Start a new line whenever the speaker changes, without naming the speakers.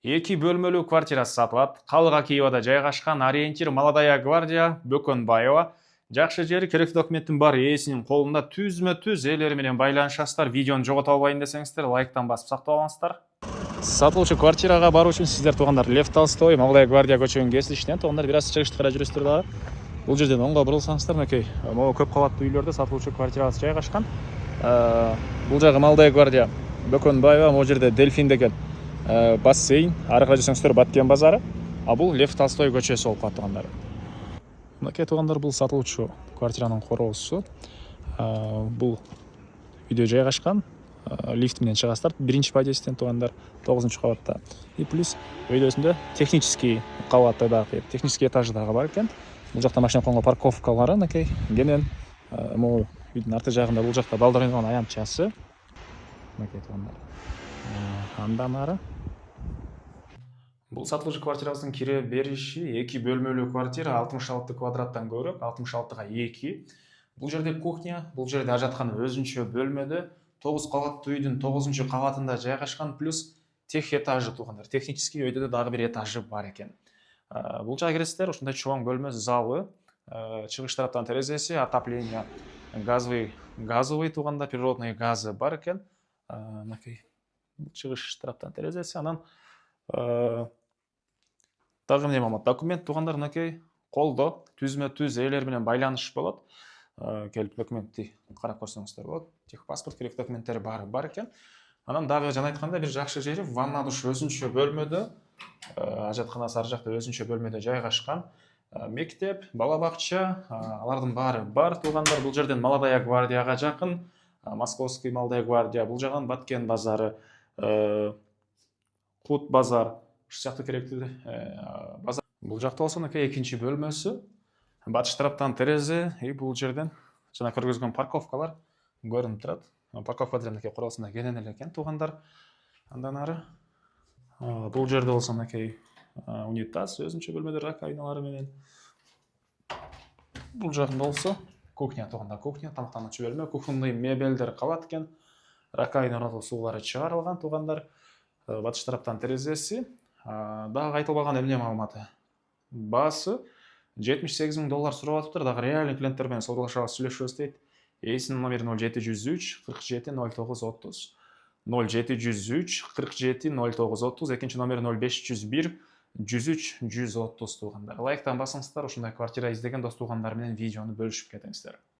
2 бөлмөлүү квартира сатылат. Калыга Киевада жайгашкан. Ориентир Молодая гвардия, Бөкөнбаева. Жакшы жери, керектүү документтин баары ээсинин колунда. Түзмө-түз ээлери менен байланышасыздар. Видеону жогото албайын десеңиздер, лайктан басып сактап алыңыздар. Сатылуучу квартирага баруу үчүн сиздер туугандар Лев Толстой, Молодая гвардия көчөгүнүн кесилишинен туугандар бир аз чыгышты карай жүрүсүздөр дагы. Бул жерден оңго бурулсаңыздар, мынакей, могу көп кабаттуу үйлөрдө сатылуучу квартирабыз жайгашкан. Бул жагы Молодая гвардия, Бөкөнбаева, могу жерде Дельфин деген бассейн, ары карай жүрсөңүздөр Баткен базары. А бул Лев Толстой көчөсү болуп калат туугандар. Мынакей туугандар, бул сатылуучу квартиранын короосу. Бул үйдө жайгашкан. Лифт менен чыгасыздар. Биринчи подъездден туугандар, 9-чу кабатта. И плюс өйдөсүндө технический кабатта дагы, технический этажы дагы бар экен. Бул жакта машина койгон парковкалары, мынакей, кенен могу үйдүн арты жагында бул жакта балдар ойногон аянтчасы. Мынакей туугандар. Андан ары бул сатылуучу квартирабыздын кире бериши 2 бөлмөлүү квартира, 66 квадраттан көбүрөөк, 66-га 2. Бул жерде кухня, бул жерде ажаткана өзүнчө бөлмөдө, 9 кабаттуу үйдүн 9-чу кабатында жайгашкан, плюс тех этажы туугандар. Технический өйдө дагы бир этажы бар экен. Бул жака киресиздер, ушундай чоң бөлмө, залы, чыгыш тараптан терезеси, отопление, газовый тууганда, природный газы бар экен. Мынакей чыгыш тараптан терезеси, анан дагы эмне болот? Документ туугандар, мынакей колдо түзмө-түз ээлер менен байланыш болот. Келип документти карап көрсөңүздөр болот. Техпаспорт, керектүү документтери баары бар экен. Анан дагы жана айткандай бир жакшы жери, ванна душ өзүнчө бөлмөдө, ажатканасы ар жакта өзүнчө бөлмөдө жайгашкан. Мектеп, бала бакча, алардын баары бар туугандар. Бул жерден Молодая гвардияга жакын, Московский Молодая гвардия, бул жаган Баткен базары, Кут базар, ушул сыяктуу керектүү базар. Бул жакта болсо мынакей экинчи бөлмөсү, батыш тараптан терезе, и бул жерден жана көргөзгөн парковкалар көрүнүп турат. Парковка деле мынакей куралсында кенен эле экен туугандар. Андан ары бул жерде болсо мынакей унитаз, өзүнчө бөлмөдө раковиналары менен. Бул жагында болсо кухня туугандар, кухня, тамактануучу бөлмө, кухонный мебелдер калат экен. Раковиналар суулары чыгарылган туугандар. Батыш тараптан терезеси. Дагы айтылбаган эмне маалыматы? Баасы $78,000 сурап атыптыр, дагы реальный клиенттер менен саудалашабыз, сүйлөшөбүз дейт. Ээсинин номери 0703 47 09 30. 0703 47 09 30, экинчи номери 0501 103 130 туугандар. Лайктан басыңыздар, ушундай квартира издеген дос туугандар менен видеону бөлүшүп кетиңиздер.